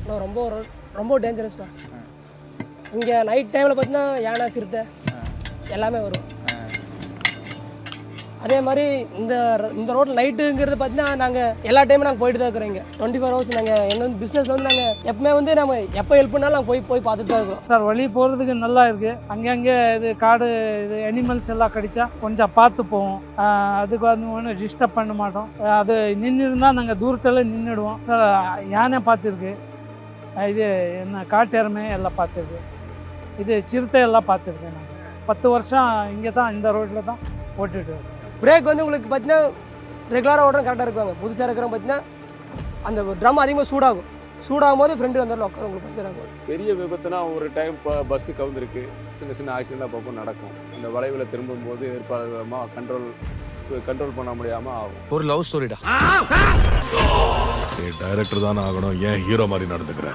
இன்னும் ரொம்ப டேஞ்சரஸ் தான். இங்கே நைட் டைமில் பார்த்தீங்கன்னா யானை சிறுத்தை எல்லாமே வரும். அதே மாதிரி இந்த ரோட்டில் நைட்டுங்கிறது பார்த்தீங்கன்னா நாங்கள் எல்லா டைமும் நாங்கள் போயிட்டு தான் இருக்கிறோம். இங்கே 24 hours நாங்கள் என்ன வந்து பிஸ்னஸில் வந்து நாங்கள் எப்பவுமே வந்து நம்ம எப்போ ஹெல்ப் பண்ணாலும் நாங்கள் போய் பார்த்துட்டு தான் இருக்கிறோம். சார் வழி போகிறதுக்கு நல்லா இருக்குது. அங்கங்கே இது காடு இது அனிமல்ஸ் எல்லாம் கடிச்சா கொஞ்சம் பார்த்து போவோம். அதுக்கு வந்து ஒன்றும் டிஸ்டர்ப் பண்ண மாட்டோம். அது நின்று இருந்தால் நாங்கள் தூரத்தில் நின்றுடுவோம். சார் யானை பார்த்துருக்கு, இது என்ன காட்டெருமை எல்லாம் பார்த்துருக்கு, இது சிறுத்தை எல்லாம் பார்த்துருக்கேன். நாங்கள் 10 வருஷம் இங்கே தான் இந்த ரோட்டில் தான் ஓட்டிகிட்டு இருக்கோம். பிரேக் வந்து உங்களுக்கு பார்த்தீங்கன்னா ரெகுலராக ஓடுறோம் கரெக்டாக இருக்குவாங்க. புதுசாக இருக்கிறவங்க பார்த்தீங்கன்னா அந்த ட்ரம் அதிகமாக சூடாகும் போது ஃப்ரெண்டு வந்து உட்கார உங்களுக்கு பார்த்தீங்கன்னா பெரிய விபத்துனா ஒரு டைம் இப்போ பஸ்ஸு கவுந்துருக்கு, சின்ன ஆக்சிடென்ட் அப்பப்போ நடக்கும். அந்த வளைவில் திரும்பும்போது எதிர்பாராதமாக கண்ட்ரோல் பண்ண முடியாமல் ஆகும். ஒரு லவ் ஸ்டோரிடா. டைரக்டர் தானே ஆகணும், ஏன் ஹீரோ மாதிரி நடந்துக்கிற?